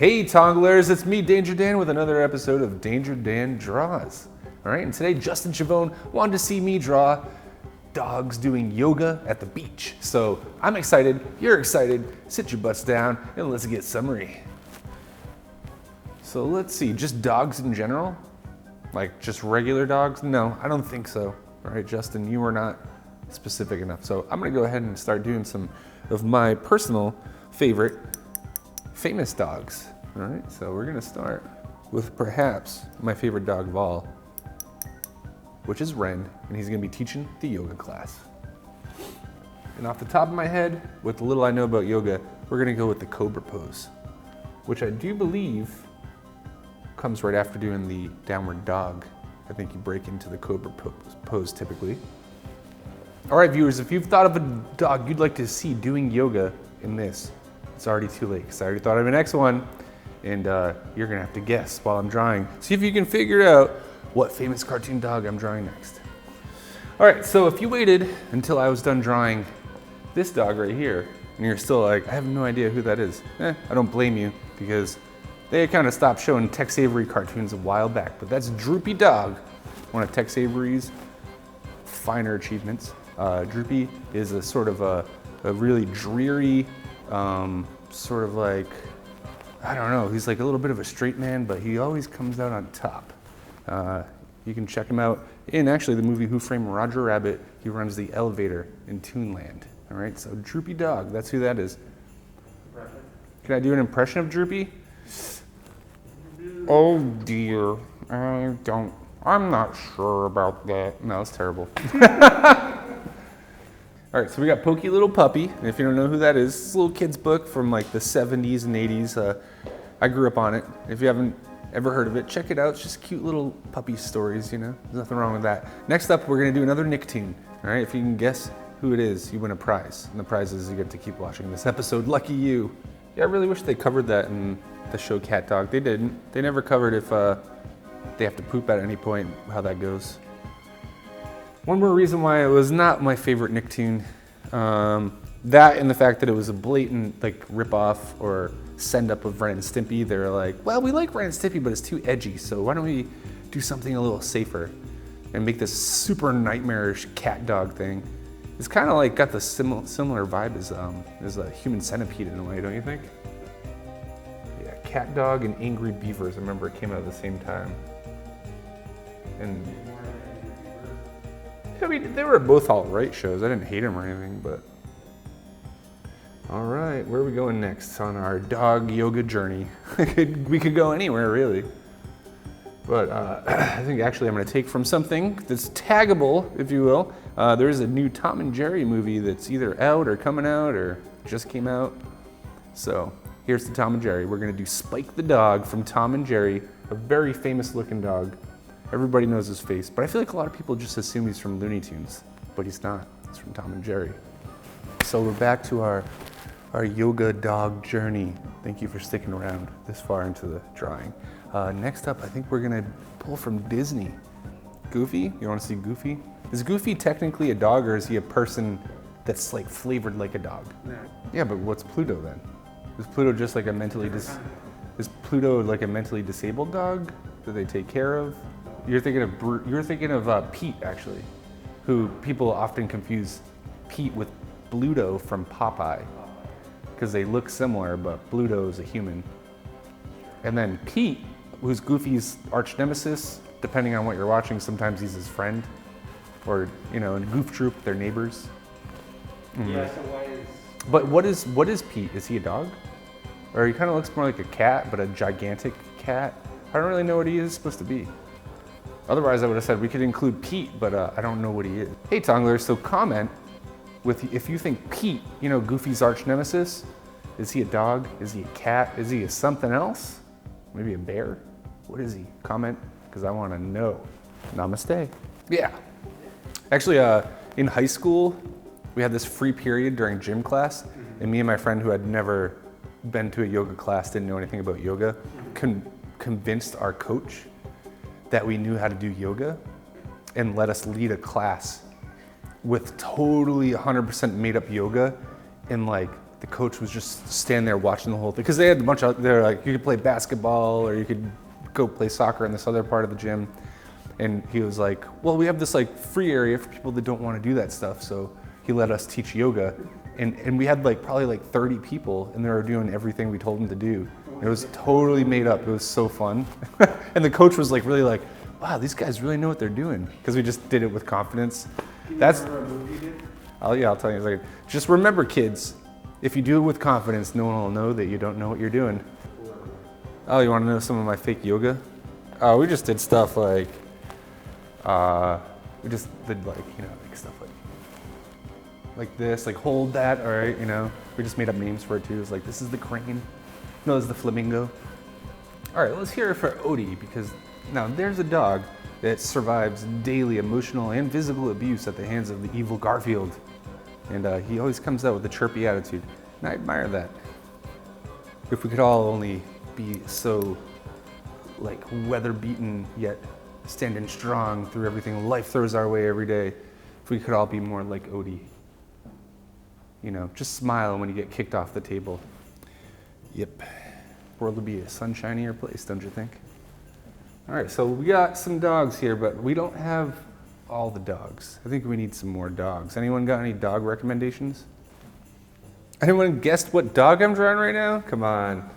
Hey Tongalers, it's me, Danger Dan, with another episode of Danger Dan Draws. All right, and today Justin Schiavone wanted to see me draw dogs doing yoga at the beach. So I'm excited, you're excited, sit your butts down and let's get summary. So let's see, just dogs in general? Like just regular dogs? No, I don't think so. All right, Justin, you were not specific enough. So I'm gonna go ahead and start doing some of my personal favorite famous dogs. All right, so we're gonna start with perhaps my favorite dog of all, which is Ren, and he's gonna be teaching the yoga class. And off the top of my head, with the little I know about yoga, we're gonna go with the cobra pose, which I do believe comes right after doing the downward dog. I think you break into the cobra pose typically. All right, viewers, if you've thought of a dog you'd like to see doing yoga in this, it's already too late, because I already thought of an next one, and you're gonna have to guess while I'm drawing. See if you can figure out what famous cartoon dog I'm drawing next. All right, so if you waited until I was done drawing this dog right here, and you're still like, I have no idea who that is, I don't blame you, because they kind of stopped showing Tex Avery cartoons a while back, but that's Droopy Dog, one of Tex Avery's finer achievements. Droopy is a sort of a really dreary, sort of like, I don't know, he's like a little bit of a straight man, but he always comes out on top. You can check him out in actually the movie Who Framed Roger Rabbit. He runs the elevator in Toonland. All right, so Droopy Dog, that's who that is. Can I do an impression of Droopy? Oh dear, I'm not sure about that. No, it's terrible. All right, so we got Pokey Little Puppy, and if you don't know who that is, it's a little kid's book from like the 70s and 80s. I grew up on it. If you haven't ever heard of it, check it out. It's just cute little puppy stories, you know? There's nothing wrong with that. Next up, we're gonna do another Nicktoon. All right, if you can guess who it is, you win a prize. And the prize is you get to keep watching this episode. Lucky you. Yeah, I really wish they covered that in the show Cat Dog. They didn't. They never covered if they have to poop at any point, how that goes. One more reason why it was not my favorite Nicktoon, that and the fact that it was a blatant like rip-off or send-up of Ren and Stimpy. They were like, well, we like Ren and Stimpy, but it's too edgy, so why don't we do something a little safer and make this super nightmarish cat dog thing. It's kind of like got the similar vibe as a Human Centipede in a way, don't you think? Yeah, Cat Dog and Angry Beavers, I remember it came out at the same time. And I mean, they were both all right shows. I didn't hate them or anything, but. All right, where are we going next on our dog yoga journey? We could go anywhere, really. But I think actually I'm gonna take from something that's taggable, if you will. There is a new Tom and Jerry movie that's either out or coming out or just came out. So here's the Tom and Jerry. We're gonna do Spike the dog from Tom and Jerry, a very famous looking dog. Everybody knows his face, but I feel like a lot of people just assume he's from Looney Tunes, but he's not. He's from Tom and Jerry. So we're back to our yoga dog journey. Thank you for sticking around this far into the drawing. Next up, I think we're gonna pull from Disney. Goofy, you wanna see Goofy? Is Goofy technically a dog, or is he a person that's like flavored like a dog? No. Yeah, but what's Pluto then? Is Pluto just like a mentally disabled dog that they take care of? You're thinking of Pete, actually, who people often confuse Pete with Bluto from Popeye, because they look similar, but Bluto is a human. And then Pete, who's Goofy's arch nemesis, depending on what you're watching, sometimes he's his friend, or in Goof Troop, they're neighbors. Yeah, so why is... But what is Pete? Is he a dog? Or he kind of looks more like a cat, but a gigantic cat? I don't really know what he is supposed to be. Otherwise, I would have said we could include Pete, but I don't know what he is. Hey, Tongalers, so comment if you think Pete, Goofy's arch nemesis, is he a dog? Is he a cat? Is he a something else? Maybe a bear? What is he? Comment, because I want to know. Namaste. Yeah. Actually, in high school, we had this free period during gym class, and me and my friend who had never been to a yoga class, didn't know anything about yoga, convinced our coach that we knew how to do yoga and let us lead a class with totally 100% made up yoga in like the coach was just standing there watching the whole thing. Because they had a bunch of, they're like, you could play basketball or you could go play soccer in this other part of the gym. And he was like, well, we have this like free area for people that don't want to do that stuff. So he let us teach yoga. And we had like probably like 30 people and they were doing everything we told them to do. It was totally made up. It was so fun. And the coach was like really like, wow, these guys really know what they're doing. Because we just did it with confidence. That's, remember a movie you did? I'll tell you in a second. Just remember, kids, if you do it with confidence, no one will know that you don't know what you're doing. Oh, you want to know some of my fake yoga? Oh, we just did stuff like, we just did like, you know, like stuff like this, like hold that, all right, you know. We just made up names for it too. It's like, this is the crane. No, this is the flamingo. All right, let's hear it for Odie, because now there's a dog that survives daily emotional and physical abuse at the hands of the evil Garfield. And he always comes out with a chirpy attitude, and I admire that. If we could all only be so, like, weather-beaten, yet standing strong through everything life throws our way every day, if we could all be more like Odie. You know, just smile when you get kicked off the table. Yep, world would be a sunshinier place, don't you think? All right, so we got some dogs here, but we don't have all the dogs. I think we need some more dogs. Anyone got any dog recommendations? Anyone guessed what dog I'm drawing right now? Come on.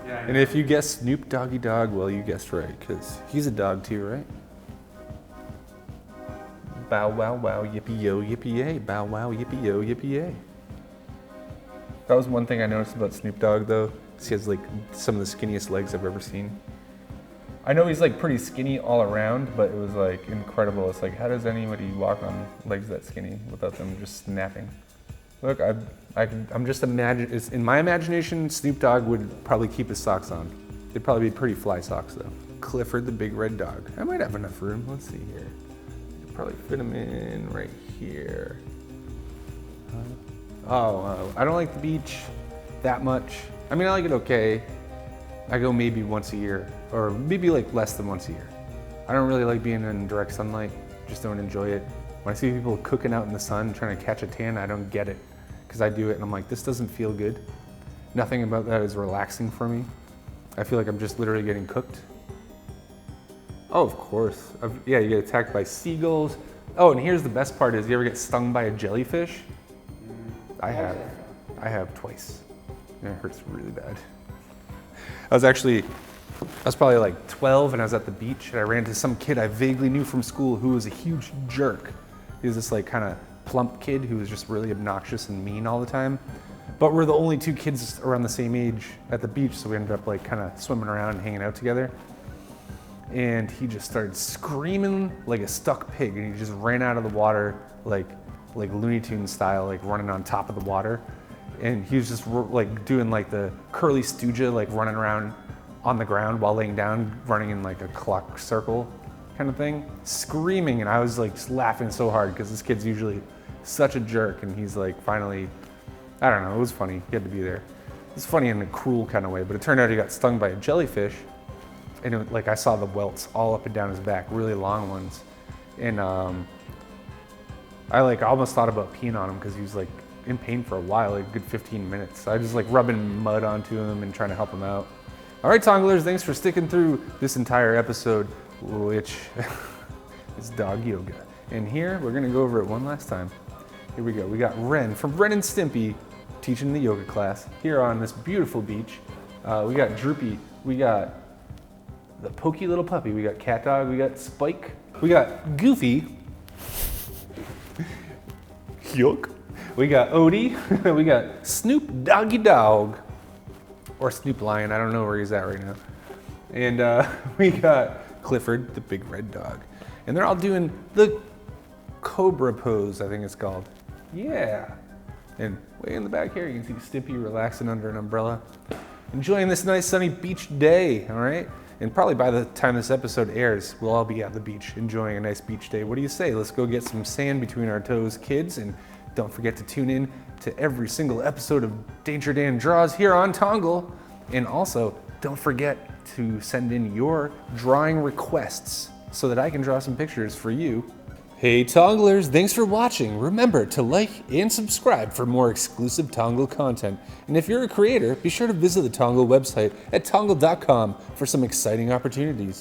Yeah. And if you guess Snoop Doggy Dog, well, you guessed right, because he's a dog too, right? Bow wow wow yippee yo yippee yay. Bow wow yippee yo yippee yay. That was one thing I noticed about Snoop Dogg though. He has like some of the skinniest legs I've ever seen. I know he's like pretty skinny all around, but it was like incredible. It's like, how does anybody walk on legs that skinny without them just snapping? Look, I'm just imagining, in my imagination, Snoop Dogg would probably keep his socks on. They'd probably be pretty fly socks though. Clifford the big red dog. I might have enough room. Let's see here. Probably fit him in right here. I don't like the beach that much. I mean, I like it okay. I go maybe once a year, or maybe like less than once a year. I don't really like being in direct sunlight, just don't enjoy it. When I see people cooking out in the sun, trying to catch a tan, I don't get it. Because I do it and I'm like, this doesn't feel good. Nothing about that is relaxing for me. I feel like I'm just literally getting cooked. Oh, of course. Yeah, you get attacked by seagulls. Oh, and here's the best part is, you ever get stung by a jellyfish? I have twice. And it hurts really bad. I was probably like 12 and I was at the beach and I ran into some kid I vaguely knew from school who was a huge jerk. He was this like kind of plump kid who was just really obnoxious and mean all the time. But we're the only two kids around the same age at the beach, so we ended up like kind of swimming around and hanging out together. And he just started screaming like a stuck pig, and he just ran out of the water like Looney Tunes style, like running on top of the water. And he was just like doing like the Curly Stooge, like running around on the ground while laying down, running in like a clock circle kind of thing, screaming. And I was like just laughing so hard because this kid's usually such a jerk, and he's like finally, I don't know, it was funny. He had to be there. It's funny in a cruel kind of way, but it turned out he got stung by a jellyfish. And it, like I saw the welts all up and down his back, really long ones. And I like almost thought about peeing on him because he was like in pain for a while, like a good 15 minutes. I was just like rubbing mud onto him and trying to help him out. All right, Tongalers, thanks for sticking through this entire episode, which is dog yoga. And here, we're gonna go over it one last time. Here we go. We got Ren from Ren and Stimpy teaching the yoga class here on this beautiful beach. We got Droopy, we got the pokey little puppy, we got Cat Dog, we got Spike, we got Goofy, Yuck. We got Odie, we got Snoop Doggy Dog, or Snoop Lion, I don't know where he's at right now. And we got Clifford, the big red dog. And they're all doing the cobra pose, I think it's called. Yeah. And way in the back here, you can see Stimpy relaxing under an umbrella, enjoying this nice sunny beach day, all right? And probably by the time this episode airs, we'll all be at the beach enjoying a nice beach day. What do you say? Let's go get some sand between our toes, kids, and don't forget to tune in to every single episode of Danger Dan Draws here on Tongal. And also, don't forget to send in your drawing requests so that I can draw some pictures for you Hey Tonglers, thanks for watching. Remember to like and subscribe for more exclusive Tongal content. And if you're a creator, be sure to visit the Tongal website at tongal.com for some exciting opportunities.